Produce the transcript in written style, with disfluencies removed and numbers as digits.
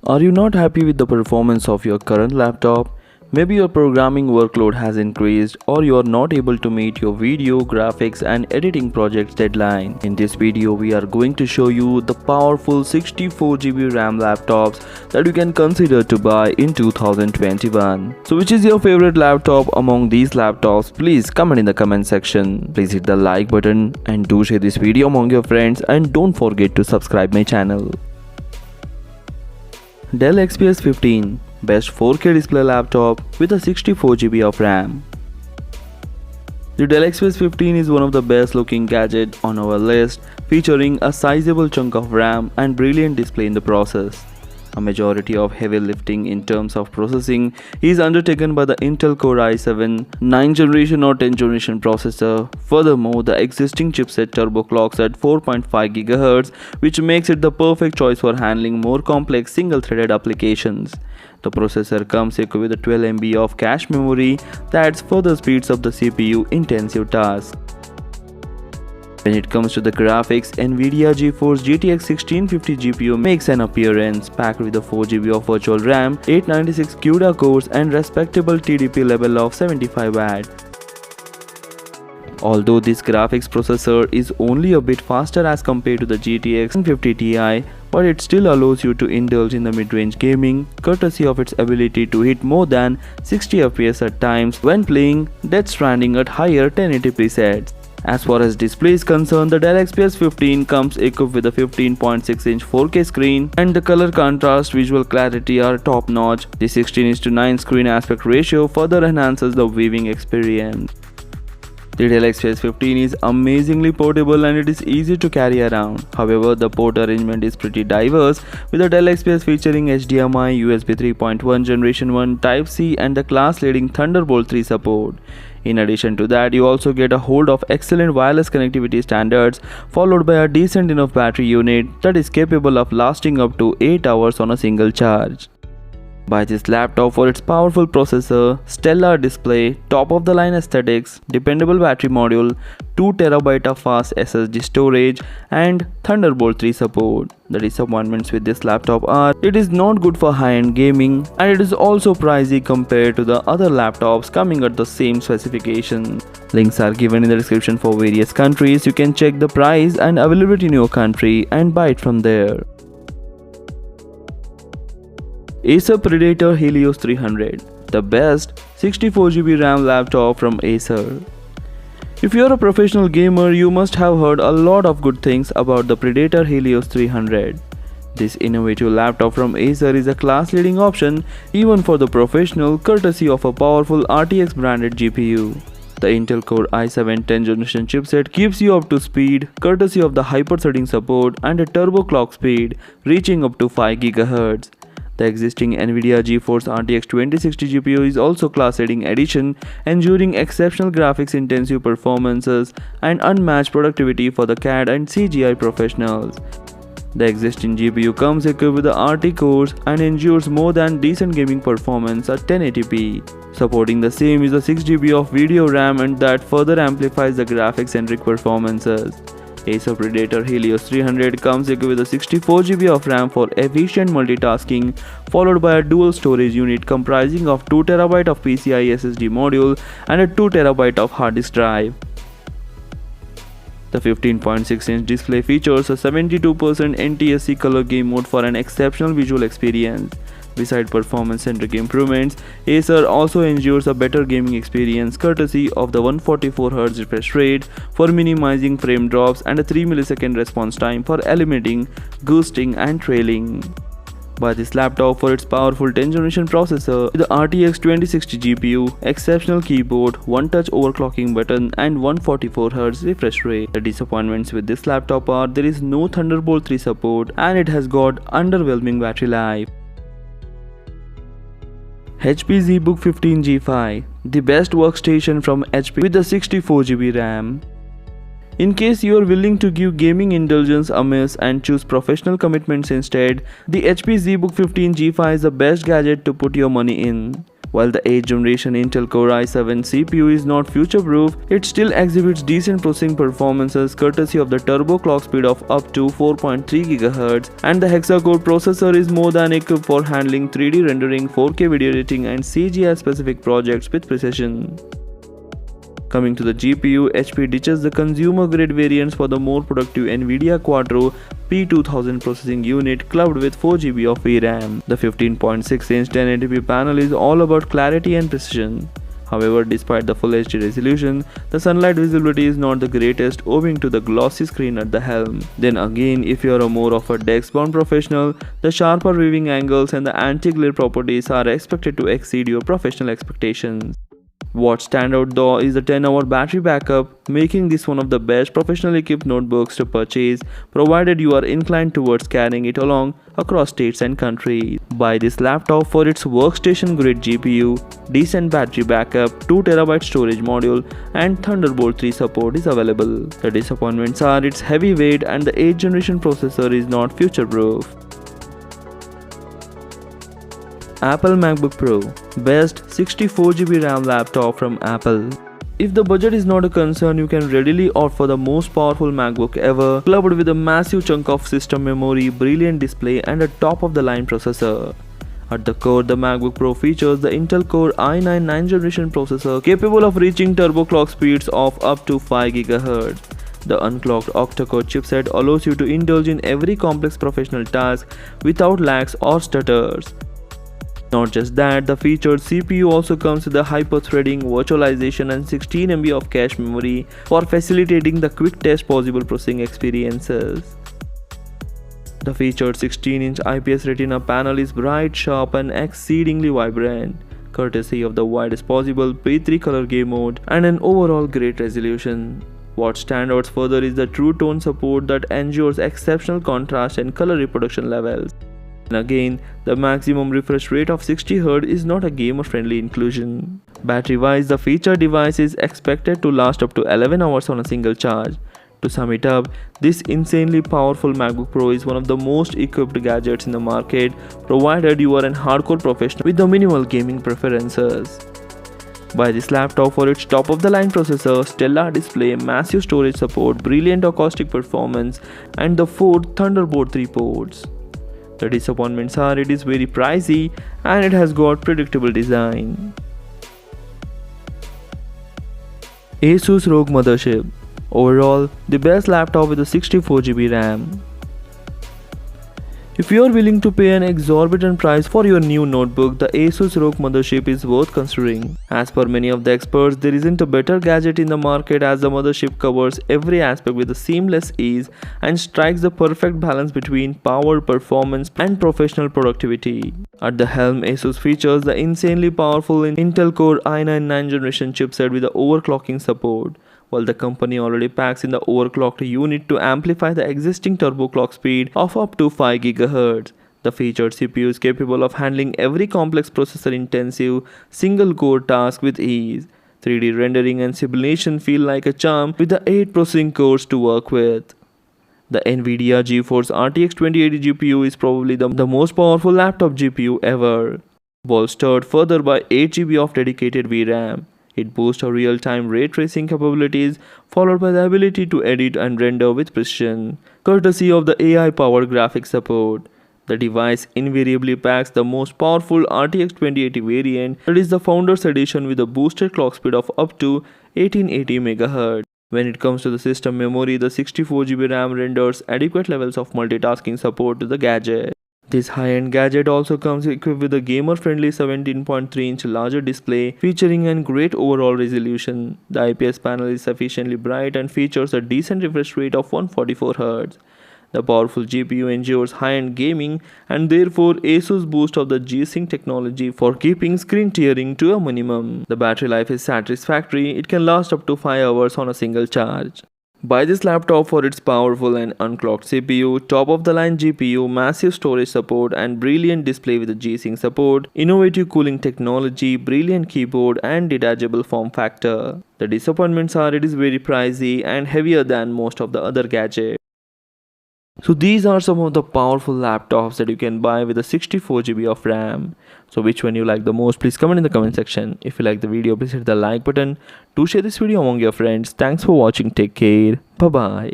Are you not happy with the performance of your current laptop? Maybe your programming workload has increased or you are not able to meet your video, graphics and editing projects deadline. In this video, we are going to show you the powerful 64GB RAM laptops that you can consider to buy in 2021. So which is your favorite laptop among these laptops? Please comment in the comment section. Please hit the like button and do share this video among your friends and don't forget to subscribe my channel. Dell XPS 15, best 4K display laptop with a 64GB of RAM. The Dell XPS 15 is one of the best looking gadgets on our list, featuring a sizable chunk of RAM and brilliant display in the process. A majority of heavy lifting in terms of processing is undertaken by the Intel Core i7 9th generation or 10th generation processor. Furthermore, the existing chipset turbo clocks at 4.5 GHz, which makes it the perfect choice for handling more complex single-threaded applications. The processor comes equipped with 12 MB of cache memory that further speeds up the CPU-intensive tasks. When it comes to the graphics, Nvidia GeForce GTX 1650 GPU makes an appearance, packed with a 4GB of virtual RAM, 896 CUDA cores and respectable TDP level of 75W. Although this graphics processor is only a bit faster as compared to the GTX 1050 Ti, but it still allows you to indulge in the mid-range gaming, courtesy of its ability to hit more than 60 FPS at times when playing Death Stranding at higher 1080p presets. As far as display is concerned, the Dell XPS 15 comes equipped with a 15.6-inch 4K screen and the color contrast, visual clarity are top-notch. The 16:9 screen aspect ratio further enhances the viewing experience. The Dell XPS 15 is amazingly portable and it is easy to carry around. However, the port arrangement is pretty diverse, with the Dell XPS featuring HDMI, USB 3.1 Generation 1, Type-C and the class-leading Thunderbolt 3 support. In addition to that, you also get a hold of excellent wireless connectivity standards, followed by a decent enough battery unit that is capable of lasting up to 8 hours on a single charge. Buy this laptop for its powerful processor, stellar display, top-of-the-line aesthetics, dependable battery module, 2TB of fast SSD storage, and Thunderbolt 3 support. The disappointments with this laptop are, it is not good for high-end gaming, and it is also pricey compared to the other laptops coming at the same specifications. Links are given in the description for various countries. You can check the price and availability in your country and buy it from there. Acer Predator Helios 300, the best 64GB RAM laptop from Acer. If you are a professional gamer, you must have heard a lot of good things about the Predator Helios 300. This innovative laptop from Acer is a class-leading option even for the professional, courtesy of a powerful RTX branded GPU. The Intel Core i7 10th generation chipset keeps you up to speed, courtesy of the hyper-threading support and a turbo clock speed reaching up to 5 GHz. The existing Nvidia GeForce RTX 2060 GPU is also class-leading addition, ensuring exceptional graphics-intensive performances and unmatched productivity for the CAD and CGI professionals. The existing GPU comes equipped with the RT cores and ensures more than decent gaming performance at 1080p. Supporting the same is a 6GB of video RAM and that further amplifies the graphics-centric performances. Acer Predator Helios 300 comes equipped with a 64GB of RAM for efficient multitasking, followed by a dual storage unit comprising of 2TB of PCIe SSD module and a 2TB of hard disk drive. The 15.6-inch display features a 72% NTSC color game mode for an exceptional visual experience. Besides performance-centric improvements, Acer also ensures a better gaming experience courtesy of the 144Hz refresh rate for minimizing frame drops and a 3ms response time for eliminating ghosting and trailing. Buy this laptop for its powerful 10th generation processor with the RTX 2060 GPU, exceptional keyboard, one-touch overclocking button and 144Hz refresh rate. The disappointments with this laptop are, there is no Thunderbolt 3 support and it has got underwhelming battery life. HP ZBook 15 G5, the best workstation from HP with the 64GB RAM. In case you are willing to give gaming indulgence a miss and choose professional commitments instead, the HP ZBook 15 G5 is the best gadget to put your money in. While the 8th generation Intel Core i7 CPU is not future-proof, it still exhibits decent processing performances courtesy of the turbo clock speed of up to 4.3 GHz, and the hexa-core processor is more than equipped for handling 3D rendering, 4K video editing and CGI-specific projects with precision. Coming to the GPU, HP ditches the consumer-grade variants for the more productive NVIDIA Quadro P2000 processing unit clubbed with 4GB of VRAM. The 15.6-inch 1080p panel is all about clarity and precision. However, despite the Full HD resolution, the sunlight visibility is not the greatest owing to the glossy screen at the helm. Then again, if you are more of a desk-bound professional, the sharper viewing angles and the anti-glare properties are expected to exceed your professional expectations. What stands out though is the 10-hour battery backup, making this one of the best professionally equipped notebooks to purchase, provided you are inclined towards carrying it along across states and countries. Buy this laptop for its workstation-grade GPU, decent battery backup, 2TB storage module, and Thunderbolt 3 support is available. The disappointments are its heavy weight and the 8th generation processor is not future-proof. Apple MacBook Pro, best 64GB RAM laptop from Apple. If the budget is not a concern, you can readily opt for the most powerful MacBook ever, clubbed with a massive chunk of system memory, brilliant display and a top-of-the-line processor. At the core, the MacBook Pro features the Intel Core i9 9th generation processor capable of reaching turbo clock speeds of up to 5 GHz. The unclocked octa-core chipset allows you to indulge in every complex professional task without lags or stutters. Not just that, the featured CPU also comes with the hyper-threading, virtualization and 16 MB of cache memory for facilitating the quick-test possible processing experiences. The featured 16-inch IPS Retina panel is bright, sharp and exceedingly vibrant, courtesy of the widest possible P3 color game mode and an overall great resolution. What stands out further is the true tone support that ensures exceptional contrast and color reproduction levels. And again, the maximum refresh rate of 60Hz is not a gamer-friendly inclusion. Battery-wise, the featured device is expected to last up to 11 hours on a single charge. To sum it up, this insanely powerful MacBook Pro is one of the most equipped gadgets in the market, provided you are a hardcore professional with the minimal gaming preferences. Buy this laptop for its top-of-the-line processor, stellar display, massive storage support, brilliant acoustic performance, and the 4 Thunderbolt 3 ports. The disappointments are it is very pricey and it has got predictable design. Asus ROG Mothership. Overall, the best laptop with a 64GB RAM. If you are willing to pay an exorbitant price for your new notebook, the Asus ROG Mothership is worth considering. As per many of the experts, there isn't a better gadget in the market as the Mothership covers every aspect with a seamless ease and strikes the perfect balance between power, performance and professional productivity. At the helm, Asus features the insanely powerful Intel Core i9 9th generation chipset with the overclocking support. While the company already packs in the overclocked unit to amplify the existing turbo clock speed of up to 5 GHz. The featured CPU is capable of handling every complex processor-intensive single-core task with ease. 3D rendering and simulation feel like a charm with the 8 processing cores to work with. The NVIDIA GeForce RTX 2080 GPU is probably the most powerful laptop GPU ever, bolstered further by 8GB of dedicated VRAM. It boasts real-time ray tracing capabilities, followed by the ability to edit and render with precision, courtesy of the AI-powered graphics support. The device invariably packs the most powerful RTX 2080 variant, that is the Founders Edition, with a boosted clock speed of up to 1880 MHz. When it comes to the system memory, the 64GB RAM renders adequate levels of multitasking support to the gadget. This high-end gadget also comes equipped with a gamer-friendly 17.3-inch larger display featuring a great overall resolution. The IPS panel is sufficiently bright and features a decent refresh rate of 144Hz. The powerful GPU ensures high-end gaming and therefore Asus boasts of the G-Sync technology for keeping screen tearing to a minimum. The battery life is satisfactory, it can last up to 5 hours on a single charge. Buy this laptop for its powerful and unclocked CPU, top-of-the-line GPU, massive storage support and brilliant display with the G-Sync support, innovative cooling technology, brilliant keyboard and detachable form factor. The disappointments are it is very pricey and heavier than most of the other gadgets. So these are some of the powerful laptops that you can buy with a 64 GB of RAM. So which one you like the most? Please comment in the comment section. If you like the video, please hit the like button. Do share this video among your friends. Thanks for watching. Take care. Bye bye.